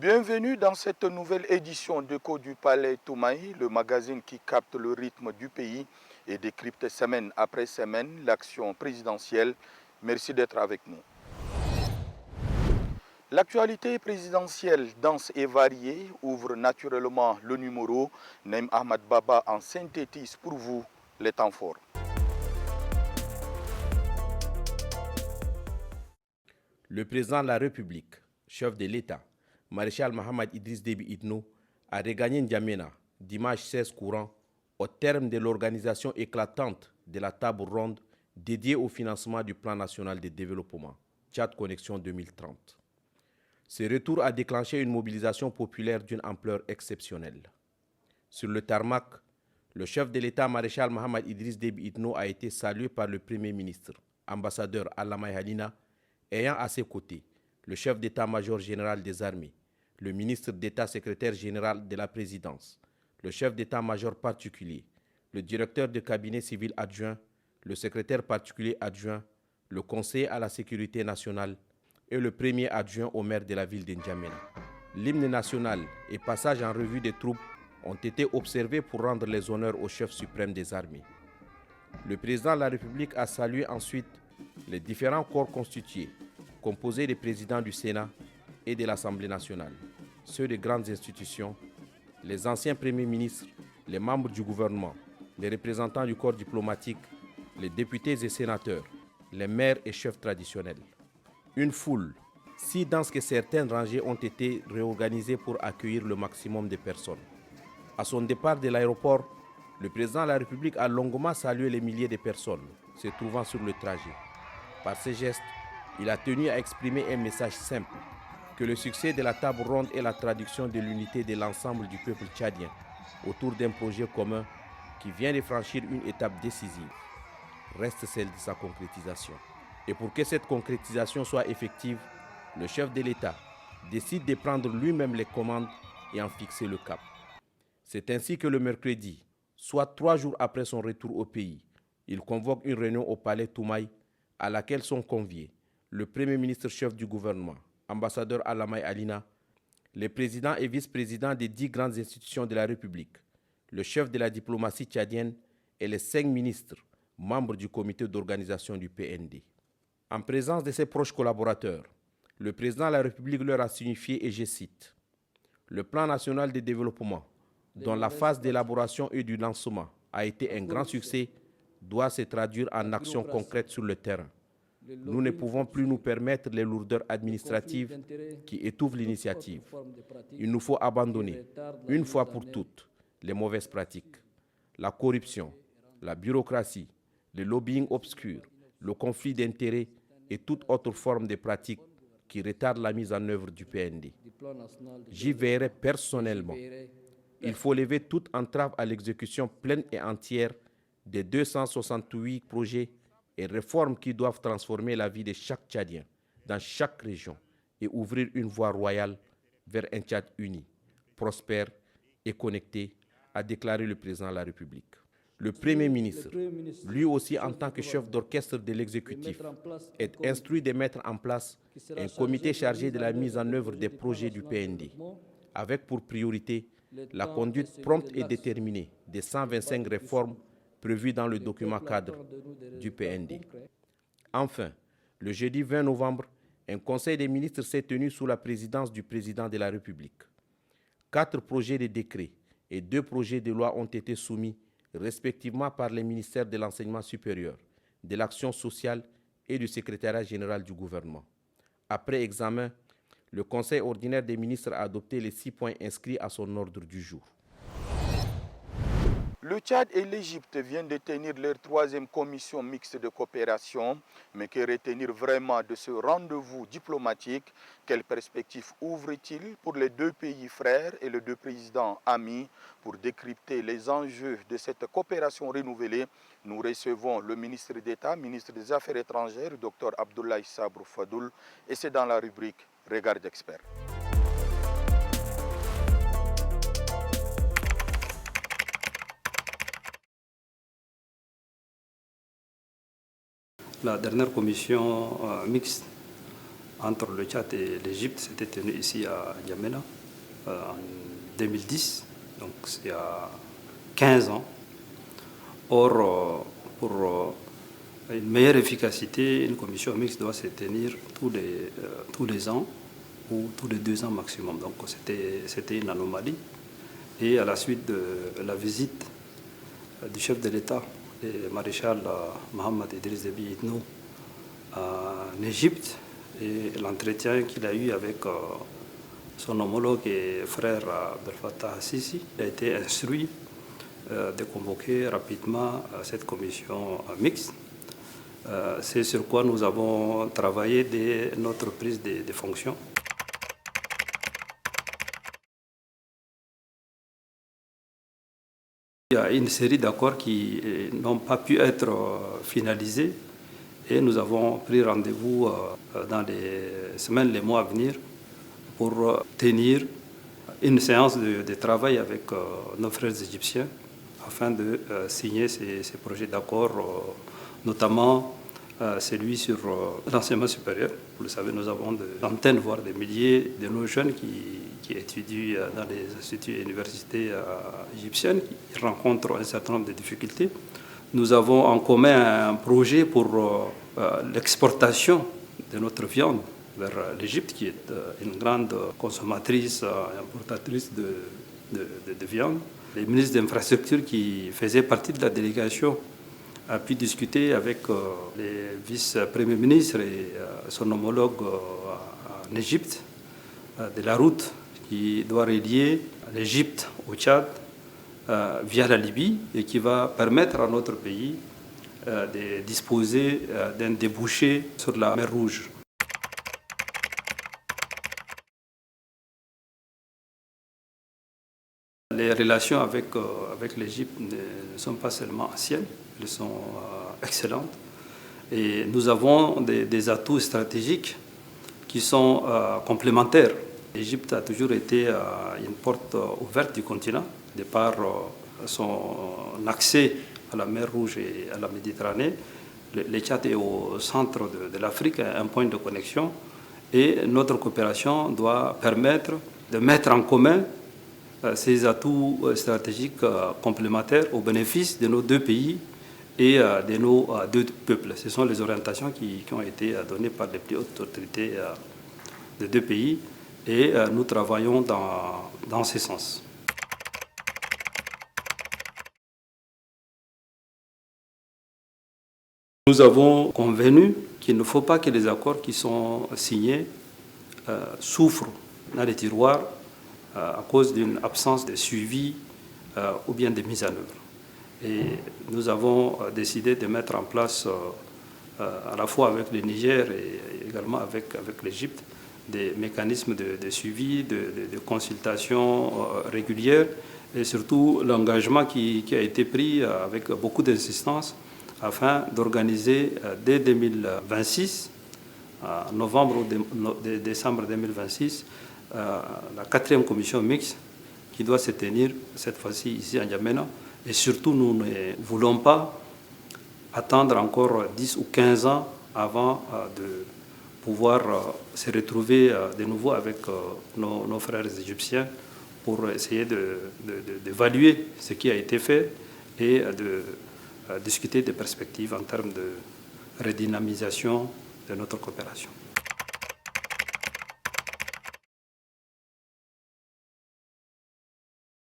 Bienvenue dans cette nouvelle édition d'Écho du Palais Toumaï, le magazine qui capte le rythme du pays et décrypte semaine après semaine l'action présidentielle. Merci d'être avec nous. L'actualité présidentielle dense et variée ouvre naturellement le numéro. Naïm Ahmad Baba en synthétise pour vous les temps forts. Le président de la République, chef de l'État, maréchal Mohamed Idriss Déby Itno, a regagné N'Djamena dimanche 16 courant au terme de l'organisation éclatante de la table ronde dédiée au financement du plan national de développement, Tchad Connexion 2030. Ce retour a déclenché une mobilisation populaire d'une ampleur exceptionnelle. Sur le tarmac, le chef de l'État maréchal Mohamed Idriss Déby Itno a été salué par le Premier ministre, ambassadeur Alama Halina, ayant à ses côtés le chef d'état-major général des armées, le ministre d'État secrétaire général de la présidence, le chef d'état-major particulier, le directeur de cabinet civil adjoint, le secrétaire particulier adjoint, le conseiller à la sécurité nationale et le premier adjoint au maire de la ville de N'Djamena. L'hymne national et passage en revue des troupes ont été observés pour rendre les honneurs au chef suprême des armées. Le président de la République a salué ensuite les différents corps constitués, composés des présidents du Sénat et de l'Assemblée nationale, ceux des grandes institutions, les anciens premiers ministres, les membres du gouvernement, les représentants du corps diplomatique, les députés et sénateurs, les maires et chefs traditionnels. Une foule si dense que certaines rangées ont été réorganisées pour accueillir le maximum de personnes. À son départ de l'aéroport, le président de la République a longuement salué les milliers de personnes se trouvant sur le trajet. Par ces gestes, il a tenu à exprimer un message simple, que le succès de la table ronde est la traduction de l'unité de l'ensemble du peuple tchadien autour d'un projet commun qui vient de franchir une étape décisive. Reste celle de sa concrétisation. Et pour que cette concrétisation soit effective, le chef de l'État décide de prendre lui-même les commandes et en fixer le cap. C'est ainsi que le mercredi, soit 3 jours après son retour au pays, il convoque une réunion au palais Toumaï à laquelle sont conviés le Premier ministre chef du gouvernement, ambassadeur Alama Halina, les présidents et vice-présidents des 10 grandes institutions de la République, le chef de la diplomatie tchadienne et les 5 ministres, membres du comité d'organisation du PND. En présence de ses proches collaborateurs, le président de la République leur a signifié, et je cite, « Le plan national de développement, dont la phase d'élaboration et du lancement a été un grand succès, doit se traduire en actions concrètes sur le terrain. Nous ne pouvons plus nous permettre les lourdeurs administratives qui étouffent l'initiative. Il nous faut abandonner, une fois pour toutes, les mauvaises pratiques, la corruption, la bureaucratie, le lobbying obscur, le conflit d'intérêts et toute autre forme de pratique qui retardent la mise en œuvre du PND. J'y veillerai personnellement. Il faut lever toute entrave à l'exécution pleine et entière des 268 projets et réformes qui doivent transformer la vie de chaque Tchadien dans chaque région et ouvrir une voie royale vers un Tchad uni, prospère et connecté, a déclaré le président de la République. Le Premier ministre, lui aussi en tant que chef d'orchestre de l'exécutif, est instruit de mettre en place un comité chargé de la mise en œuvre des projets du PND, avec pour priorité la conduite prompte et déterminée des 125 réformes prévues dans le document cadre du PND. Enfin, le jeudi 20 novembre, un conseil des ministres s'est tenu sous la présidence du président de la République. 4 projets de décret et 2 projets de loi ont été soumis respectivement par les ministères de l'enseignement supérieur, de l'action sociale et du secrétariat général du gouvernement. Après examen, le Conseil ordinaire des ministres a adopté les 6 points inscrits à son ordre du jour. Le Tchad et l'Égypte viennent de tenir leur 3e commission mixte de coopération, mais que retenir vraiment de ce rendez-vous diplomatique? Quelles perspectives ouvre-t-il pour les 2 pays frères et les 2 présidents amis? Pour décrypter les enjeux de cette coopération renouvelée, nous recevons le ministre d'État, ministre des Affaires étrangères, Dr Abdoulaye Sabrou Fadoul, et c'est dans la rubrique Regard d'expert. La dernière commission mixte entre le Tchad et l'Égypte s'était tenu ici à N'Djamena en 2010, donc c'est il y a 15 ans. Or, pour une meilleure efficacité, une commission mixte doit se tenir tous les ans ou tous les 2 ans maximum. Donc c'était une anomalie. Et à la suite de la visite du chef de l'État, le maréchal Mohamed Idriss Déby Itno, en Égypte, et l'entretien qu'il a eu avec son homologue et frère Abdel Fattah al-Sisi, il a été instruit de convoquer rapidement cette commission mixte. C'est sur quoi nous avons travaillé dès notre prise de fonctions. Il y a une série d'accords qui n'ont pas pu être finalisés et nous avons pris rendez-vous dans les semaines, les mois à venir pour tenir une séance de travail avec nos frères égyptiens afin de signer ces projets d'accord, notamment celui sur l'enseignement supérieur. Vous le savez, nous avons des centaines, voire des milliers de nos jeunes qui étudient dans les instituts et universités égyptiennes, qui rencontrent un certain nombre de difficultés. Nous avons en commun un projet pour l'exportation de notre viande vers l'Égypte, qui est une grande consommatrice et importatrice de viande. Les ministres d'infrastructure qui faisaient partie de la délégation a pu discuter avec les vice-premiers ministres et son homologue en Égypte de la route qui doit relier l'Égypte au Tchad via la Libye et qui va permettre à notre pays de disposer d'un débouché sur la mer Rouge. Les relations avec l'Égypte ne sont pas seulement anciennes, elles sont excellentes. Et nous avons des atouts stratégiques qui sont complémentaires. L'Égypte a toujours été une porte ouverte du continent, de par son accès à la mer Rouge et à la Méditerranée. Le Tchad est au centre de l'Afrique, un point de connexion. Et notre coopération doit permettre de mettre en commun ces atouts stratégiques complémentaires au bénéfice de nos 2 pays et de nos 2 peuples. Ce sont les orientations qui ont été données par les plus hautes autorités des 2 pays et nous travaillons dans ce sens. Nous avons convenu qu'il ne faut pas que les accords qui sont signés souffrent dans les tiroirs à cause d'une absence de suivi ou bien de mise en œuvre. Et nous avons décidé de mettre en place, à la fois avec le Niger et également avec l'Égypte, des mécanismes de suivi, de consultation régulière et surtout l'engagement qui a été pris avec beaucoup d'insistance afin d'organiser dès 2026, novembre ou décembre 2026, la 4e commission mixte qui doit se tenir cette fois-ci ici à N'Djamena. Et surtout, nous ne voulons pas attendre encore 10 ou 15 ans avant de pouvoir se retrouver de nouveau avec nos frères égyptiens pour essayer d'évaluer ce qui a été fait et de discuter des perspectives en termes de redynamisation de notre coopération.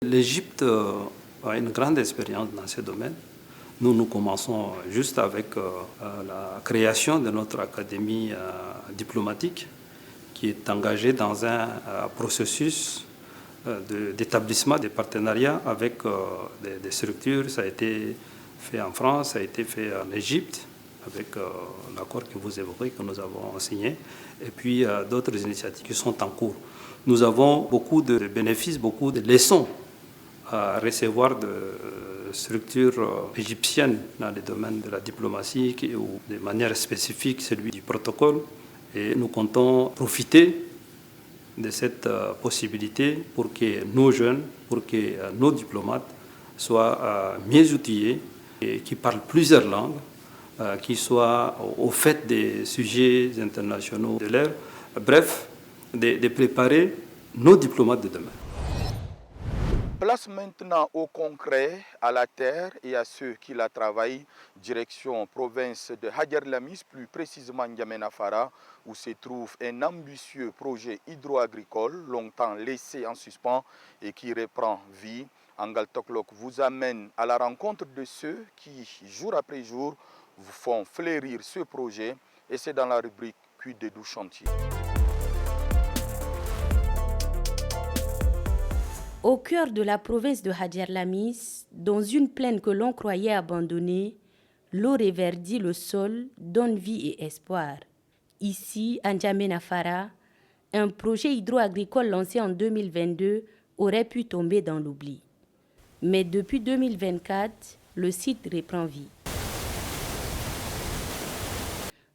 L'Égypte a une grande expérience dans ce domaine. Nous commençons juste avec la création de notre académie diplomatique qui est engagée dans un processus d'établissement des partenariats avec des structures. Ça a été fait en France, ça a été fait en Égypte avec l'accord que vous évoquez, que nous avons signé, et puis d'autres initiatives qui sont en cours. Nous avons beaucoup de bénéfices, beaucoup de leçons à recevoir de structures égyptiennes dans le domaine de la diplomatie ou de manière spécifique celui du protocole. Et nous comptons profiter de cette possibilité pour que nos jeunes, pour que nos diplomates soient mieux outillés et qui parlent plusieurs langues qui soit au fait des sujets internationaux de l'heure. Bref, de préparer nos diplomates de demain. Place maintenant au concret, à la terre et à ceux qui la travaillent. Direction province de Hadjer Lamis, plus précisément N'Djamena Fara, où se trouve un ambitieux projet hydro-agricole longtemps laissé en suspens et qui reprend vie. Angal Toklok vous amène à la rencontre de ceux qui, jour après jour, vous font fleurir ce projet, et c'est dans la rubrique Cuit de doux chantier. Au cœur de la province de Hadjer Lamis, dans une plaine que l'on croyait abandonnée, l'eau reverdit le sol, donne vie et espoir. Ici, à N'Djamena Fara, un projet hydro-agricole lancé en 2022 aurait pu tomber dans l'oubli. Mais depuis 2024, le site reprend vie.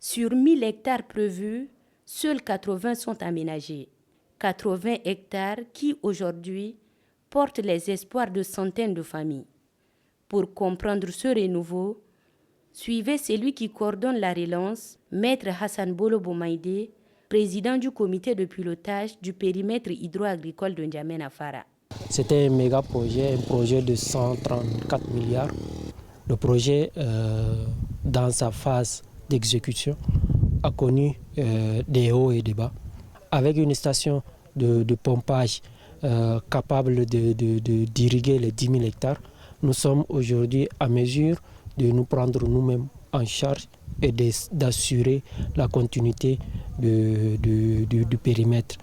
Sur 1000 hectares prévus, seuls 80 sont aménagés. 80 hectares qui, aujourd'hui, portent les espoirs de centaines de familles. Pour comprendre ce renouveau, suivez celui qui coordonne la relance, Maître Hassan Bolo Bomaïdé, président du comité de pilotage du périmètre hydro-agricole de N'Djamena Fara. C'était un méga projet, un projet de 134 milliards. Le projet, dans sa phase d'exécution, a connu des hauts et des bas. Avec une station de pompage capable d'irriguer les 10 000 hectares, nous sommes aujourd'hui à mesure de nous prendre nous-mêmes en charge et d'assurer la continuité du périmètre,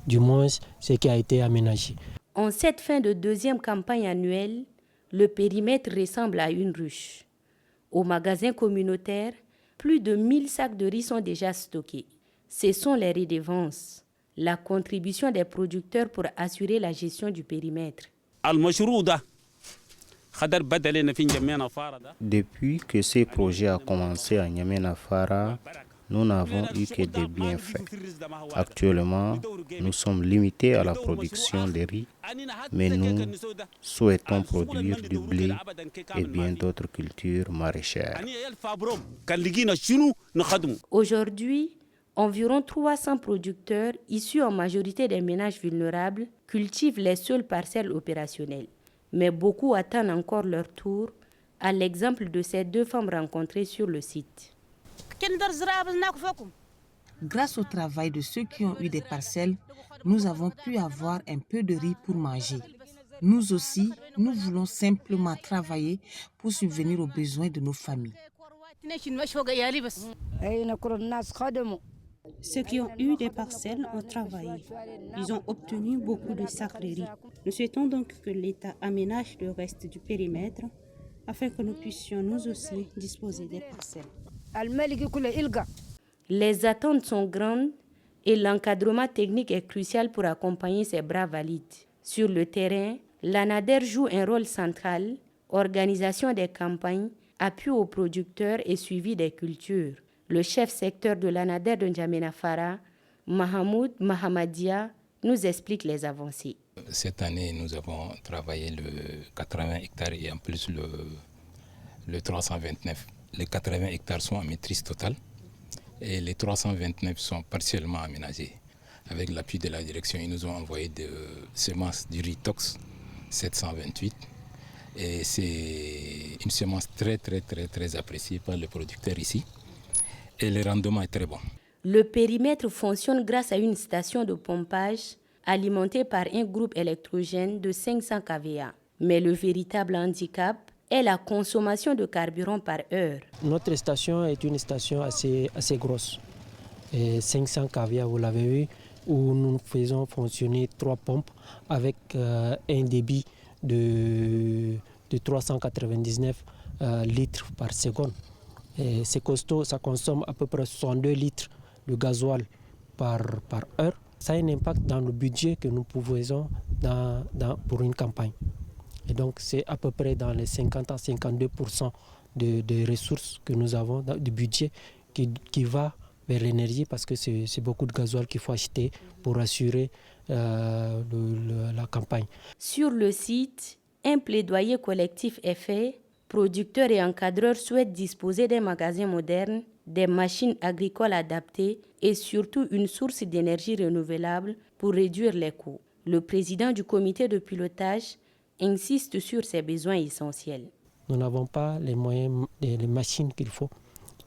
du moins ce qui a été aménagé. En cette fin de deuxième campagne annuelle, le périmètre ressemble à une ruche. Au magasin communautaire, plus de 1000 sacs de riz sont déjà stockés. Ce sont les redevances, la contribution des producteurs pour assurer la gestion du périmètre. Depuis que ce projet a commencé à N'Djamena Fara, nous n'avons eu que des bienfaits. Actuellement, nous sommes limités à la production de riz, mais nous souhaitons produire du blé et bien d'autres cultures maraîchères. Aujourd'hui, environ 300 producteurs, issus en majorité des ménages vulnérables, cultivent les seules parcelles opérationnelles. Mais beaucoup attendent encore leur tour, à l'exemple de ces deux femmes rencontrées sur le site. Grâce au travail de ceux qui ont eu des parcelles, nous avons pu avoir un peu de riz pour manger. Nous aussi, nous voulons simplement travailler pour subvenir aux besoins de nos familles. Ceux qui ont eu des parcelles ont travaillé. Ils ont obtenu beaucoup de sacs de riz. Nous souhaitons donc que l'État aménage le reste du périmètre afin que nous puissions nous aussi disposer des parcelles. Les attentes sont grandes et l'encadrement technique est crucial pour accompagner ces bras valides. Sur le terrain, l'ANADER joue un rôle central, organisation des campagnes, appui aux producteurs et suivi des cultures. Le chef secteur de l'ANADER de N'Djamena Fara, Mahamoud Mahamadia, nous explique les avancées. Cette année, nous avons travaillé le 80 hectares et en plus le 329. Les 80 hectares sont en maîtrise totale et les 329 sont partiellement aménagés. Avec l'appui de la direction, ils nous ont envoyé des semences du Ritox 728. Et c'est une semence très appréciée par les producteurs ici. Et le rendement est très bon. Le périmètre fonctionne grâce à une station de pompage alimentée par un groupe électrogène de 500 kVA. Mais le véritable handicap est la consommation de carburant par heure. Notre station est une station assez grosse. Et 500 kVA, vous l'avez vu, où nous faisons fonctionner 3 pompes avec un débit de 399 litres par seconde. Et c'est costaud, ça consomme à peu près 62 litres de gasoil par heure. Ça a un impact dans le budget que nous faisons pour une campagne. Et donc c'est à peu près dans les 50 à 52% des ressources que nous avons, du budget qui va vers l'énergie parce que c'est beaucoup de gasoil qu'il faut acheter pour assurer la campagne. Sur le site, un plaidoyer collectif est fait Producteurs et encadreurs souhaitent disposer d'un magasin moderne, des machines agricoles adaptées et surtout une source d'énergie renouvelable pour réduire les coûts. Le président du comité de pilotage insiste sur ces besoins essentiels. Nous n'avons pas les moyens, les machines qu'il faut.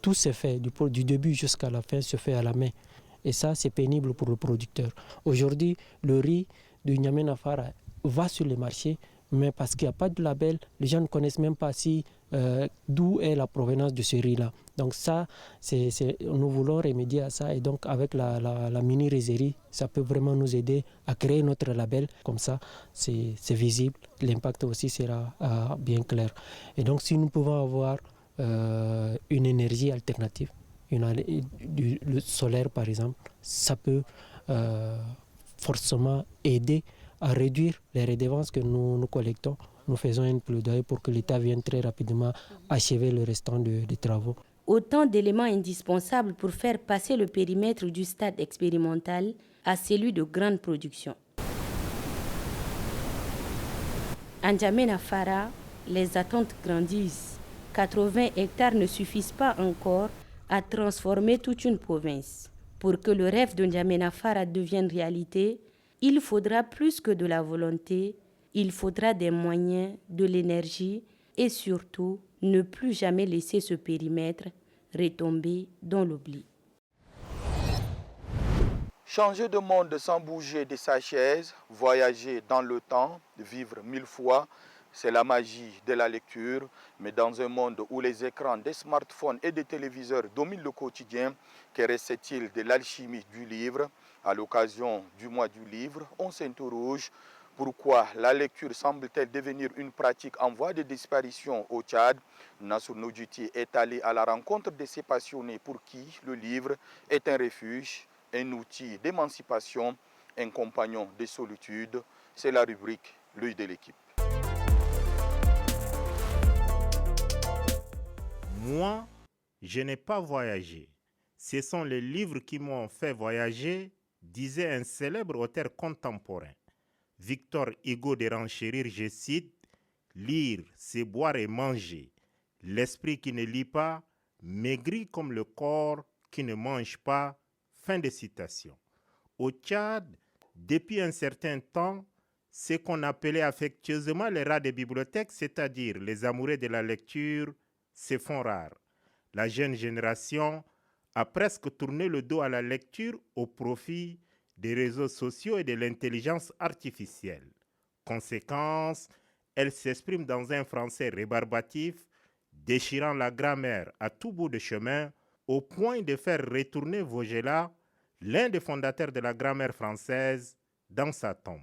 Tout se fait, du début jusqu'à la fin, se fait à la main. Et ça, c'est pénible pour le producteur. Aujourd'hui, le riz du N'Djamena Fara va sur les marchés, mais parce qu'il n'y a pas de label, les gens ne connaissent même pas d'où est la provenance de ce riz-là. Donc ça, nous voulons remédier à ça. Et donc avec la mini-réserie, ça peut vraiment nous aider à créer notre label. Comme ça, c'est visible. L'impact aussi sera bien clair. Et donc si nous pouvons avoir une énergie alternative, le solaire par exemple, ça peut forcément aider à réduire les redevances que nous collectons. Nous faisons un plaidoyer pour que l'État vienne très rapidement achever le restant des travaux. Autant d'éléments indispensables pour faire passer le périmètre du stade expérimental à celui de grande production. En N'Djamena Fara, les attentes grandissent. 80 hectares ne suffisent pas encore à transformer toute une province. Pour que le rêve de N'Djamena Fara devienne réalité, il faudra plus que de la volonté, il faudra des moyens, de l'énergie et surtout ne plus jamais laisser ce périmètre retomber dans l'oubli. Changer de monde sans bouger de sa chaise, voyager dans le temps, vivre 1000 fois, c'est la magie de la lecture. Mais dans un monde où les écrans des smartphones et des téléviseurs dominent le quotidien, que reste-t-il de l'alchimie du livre? À l'occasion du mois du livre, on s'interroge pourquoi la lecture semble-t-elle devenir une pratique en voie de disparition au Tchad. Nassour Nodjiti est allé à la rencontre de ces passionnés pour qui le livre est un refuge, un outil d'émancipation, un compagnon de solitude. C'est la rubrique L'œil de l'équipe. Moi, je n'ai pas voyagé. Ce sont les livres qui m'ont fait voyager, disait un célèbre auteur contemporain. Victor Hugo de renchérir, je cite, « Lire, c'est boire et manger. L'esprit qui ne lit pas maigrit comme le corps qui ne mange pas. » Fin de citation. Au Tchad, depuis un certain temps, ce qu'on appelait affectueusement les rats des bibliothèques, c'est-à-dire les amoureux de la lecture, se font rares. La jeune génération a presque tourné le dos à la lecture au profit des réseaux sociaux et de l'intelligence artificielle. Conséquence, elle s'exprime dans un français rébarbatif, déchirant la grammaire à tout bout de chemin, au point de faire retourner Vogela, l'un des fondateurs de la grammaire française, dans sa tombe.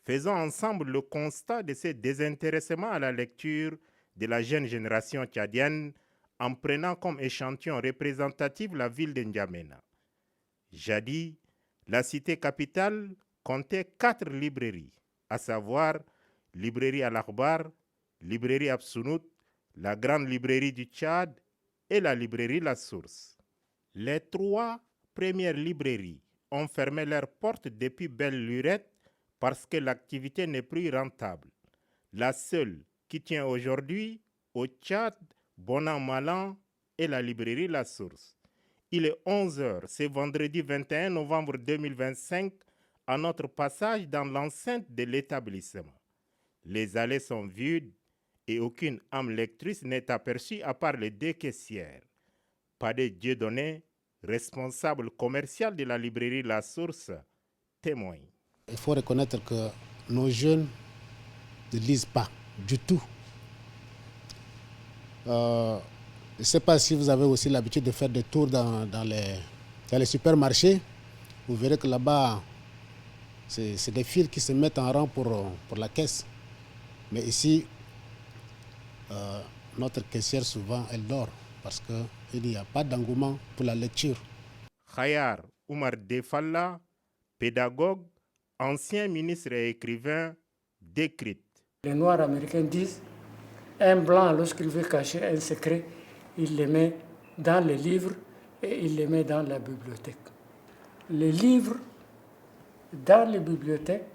Faisons ensemble le constat de ce désintéressement à la lecture de la jeune génération tchadienne en prenant comme échantillon représentatif la ville de N'Djamena. Jadis, la cité capitale comptait 4 librairies, à savoir Librairie Al-Akhbar, Librairie Absounout, la Grande Librairie du Tchad et la Librairie La Source. Les 3 premières librairies ont fermé leurs portes depuis belle lurette parce que l'activité n'est plus rentable. La seule qui tient aujourd'hui au Tchad, bon an mal an, est la librairie La Source. Il est 11h, c'est vendredi 21 novembre 2025, à notre passage dans l'enceinte de l'établissement. Les allées sont vides et aucune âme lectrice n'est aperçue à part les 2 caissières. Padé Dieudonné, responsable commercial de la librairie La Source, témoigne. Il faut reconnaître que nos jeunes ne lisent pas du tout. Je ne sais pas si vous avez aussi l'habitude de faire des tours dans les supermarchés. Vous verrez que là-bas, c'est des files qui se mettent en rang pour la caisse. Mais ici, notre caissière, souvent, elle dort parce qu'il n'y a pas d'engouement pour la lecture. Khayar Oumar Defalla, pédagogue, ancien ministre et écrivain, décrypte. Les Noirs américains disent un blanc, lorsqu'il veut cacher un secret, il le met dans les livres et il les met dans la bibliothèque. Les livres, dans les bibliothèques,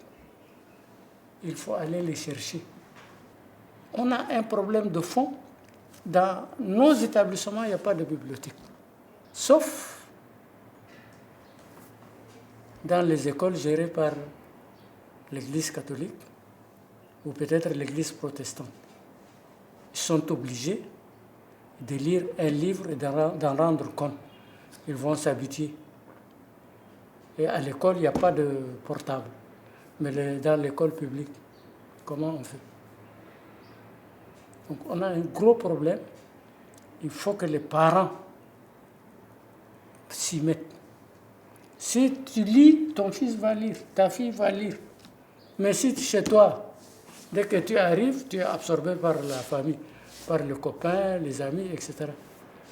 il faut aller les chercher. on a un problème de fond. Dans nos établissements, il n'y a pas de bibliothèque. Sauf dans les écoles gérées par l'Église catholique ou peut-être l'Église protestante. Ils sont obligés de lire un livre et d'en rendre compte. Ils vont s'habituer. Et à l'école, il n'y a pas de portable. Mais dans l'école publique, comment on fait? Donc on a un gros problème. Il faut que les parents s'y mettent. Si tu lis, ton fils va lire, ta fille va lire. Mais si chez toi, dès que tu arrives, tu es absorbé par la famille, par les copains, les amis, etc.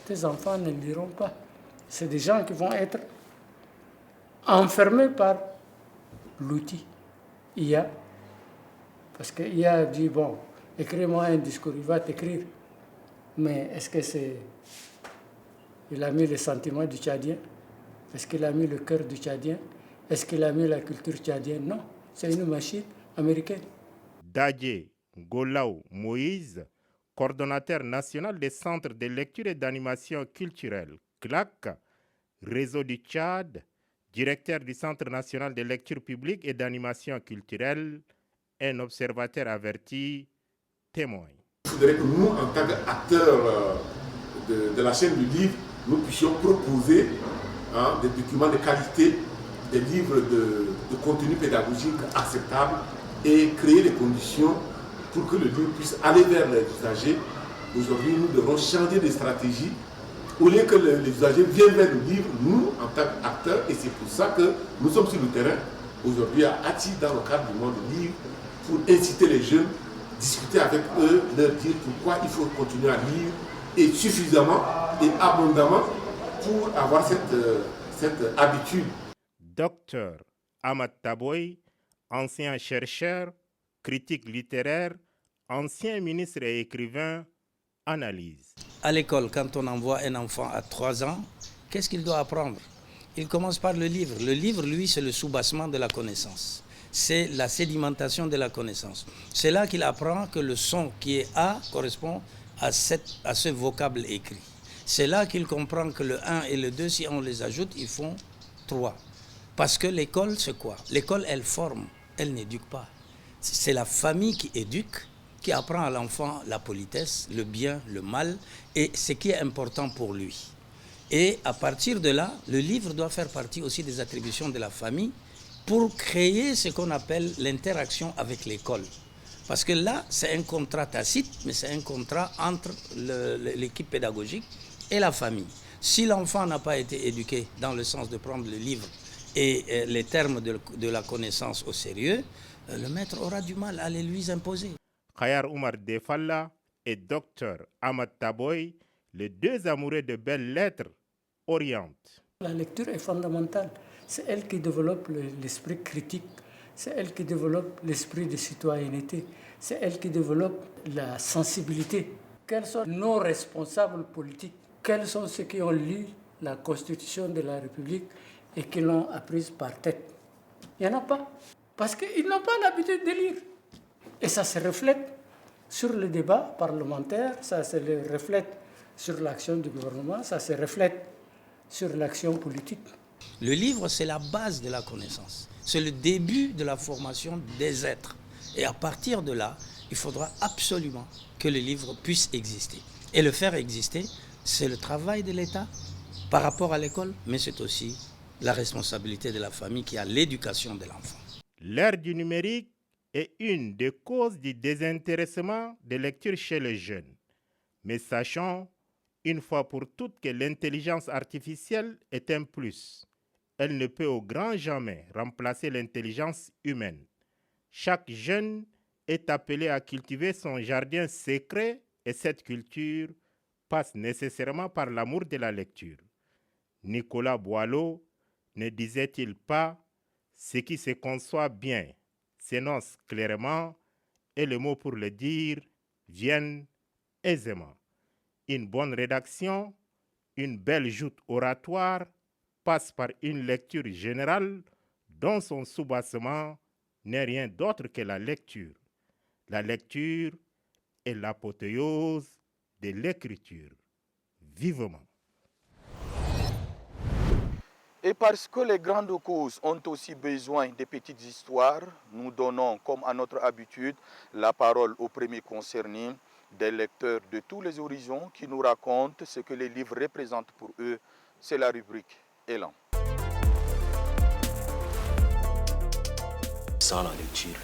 Tes enfants ne liront pas. C'est des gens qui vont être enfermés par l'outil IA. Parce que IA dit, bon, écris-moi un discours, il va t'écrire. Mais est-ce que c'est... Il a mis les sentiments du Tchadien? Est-ce qu'il a mis le cœur du Tchadien? Est-ce qu'il a mis la culture tchadienne? Non, c'est une machine américaine. Dadje Golaou Moïse, coordonnateur national des centres de lecture et d'animation culturelle, CLAC, Réseau du Tchad, directeur du Centre national de lecture publique et d'animation culturelle, un observateur averti, témoin. Il faudrait que nous, en tant qu'acteurs de la chaîne du livre, nous puissions proposer des documents de qualité, des livres de contenu pédagogique acceptable et créer les conditions pour que le livre puisse aller vers les usagers. Aujourd'hui, nous devons changer de stratégie. Au lieu que les usagers viennent vers le livre, nous, en tant qu'acteurs, et c'est pour ça que nous sommes sur le terrain, aujourd'hui à Ati, dans le cadre du monde du livre, pour inciter les jeunes, discuter avec eux, leur dire pourquoi il faut continuer à lire, et suffisamment et abondamment pour avoir cette habitude. Docteur Ahmad Taboy, ancien chercheur, critique littéraire, ancien ministre et écrivain, analyse. À l'école, quand on envoie un enfant à 3 ans, qu'est-ce qu'il doit apprendre? Il commence par le livre. Le livre, lui, c'est le soubassement de la connaissance. C'est la sédimentation de la connaissance. C'est là qu'il apprend que le son qui est A correspond à ce vocable écrit. C'est là qu'il comprend que le 1 et le 2, si on les ajoute, ils font 3. Parce que l'école, c'est quoi? L'école, elle forme, elle n'éduque pas. C'est la famille qui éduque, qui apprend à l'enfant la politesse, le bien, le mal, et ce qui est important pour lui. Et à partir de là, le livre doit faire partie aussi des attributions de la famille pour créer ce qu'on appelle l'interaction avec l'école. Parce que là, c'est un contrat tacite, mais c'est un contrat entre l'équipe pédagogique et la famille. Si l'enfant n'a pas été éduqué dans le sens de prendre le livre et les termes de la connaissance au sérieux, le maître aura du mal à les lui imposer. Khayar Oumar Defalla et Dr Ahmad Taboy, les deux amoureux de belles lettres, orientent. La lecture est fondamentale. C'est elle qui développe l'esprit critique. C'est elle qui développe l'esprit de citoyenneté. C'est elle qui développe la sensibilité. Quels sont nos responsables politiques? Quels sont ceux qui ont lu la Constitution de la République et qui l'ont apprise par tête? Il n'y en a pas. Parce qu'ils n'ont pas l'habitude de lire. Et ça se reflète sur le débat parlementaire, ça se reflète sur l'action du gouvernement, ça se reflète sur l'action politique. Le livre, c'est la base de la connaissance. C'est le début de la formation des êtres. Et à partir de là, il faudra absolument que le livre puisse exister. Et le faire exister, c'est le travail de l'État par rapport à l'école, mais c'est aussi la responsabilité de la famille qui a l'éducation de l'enfant. L'ère du numérique est une des causes du désintéressement des lectures chez les jeunes. Mais sachons une fois pour toutes que l'intelligence artificielle est un plus. Elle ne peut au grand jamais remplacer l'intelligence humaine. Chaque jeune est appelé à cultiver son jardin secret et cette culture passe nécessairement par l'amour de la lecture. Nicolas Boileau ne disait-il pas « ce qui se conçoit bien s'énonce clairement et les mots pour le dire viennent aisément ». Une bonne rédaction, une belle joute oratoire passe par une lecture générale dont son soubassement n'est rien d'autre que la lecture. La lecture est l'apothéose de l'écriture. Vivement. Et parce que les grandes causes ont aussi besoin de petites histoires, nous donnons, comme à notre habitude, la parole aux premiers concernés, des lecteurs de tous les horizons qui nous racontent ce que les livres représentent pour eux. C'est la rubrique Élan. Sans la lecture,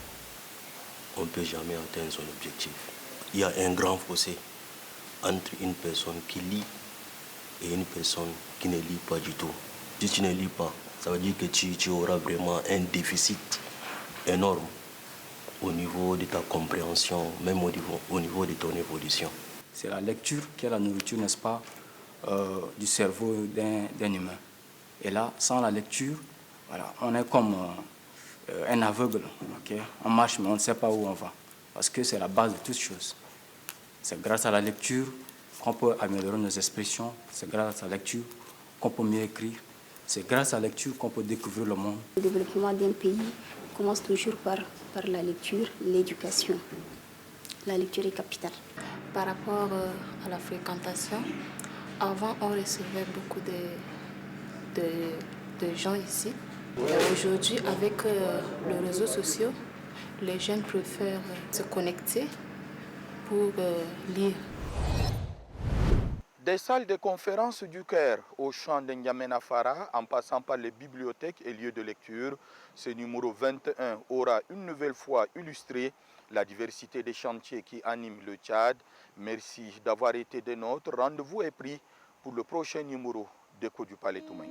on ne peut jamais atteindre son objectif. Il y a un grand fossé entre une personne qui lit et une personne qui ne lit pas du tout. Si tu ne lis pas, ça veut dire que tu auras vraiment un déficit énorme au niveau de ta compréhension, même au niveau de ton évolution. C'est la lecture qui est la nourriture, n'est-ce pas, du cerveau d'un humain. Et là, sans la lecture, voilà, on est comme un aveugle. Okay? On marche, mais on ne sait pas où on va. Parce que c'est la base de toutes choses. C'est grâce à la lecture qu'on peut améliorer nos expressions. C'est grâce à la lecture qu'on peut mieux écrire. C'est grâce à la lecture qu'on peut découvrir le monde. Le développement d'un pays commence toujours par la lecture, l'éducation. La lecture est capitale. Par rapport à la fréquentation, avant on recevait beaucoup de gens ici. Aujourd'hui, avec les réseaux sociaux, les jeunes préfèrent se connecter pour lire. Des salles de conférence du Caire au champ de N'Djamena Fara, en passant par les bibliothèques et lieux de lecture, ce numéro 21 aura une nouvelle fois illustré la diversité des chantiers qui animent le Tchad. Merci d'avoir été des nôtres. Rendez-vous est pris pour le prochain numéro d'Écho du Palais Toumaï.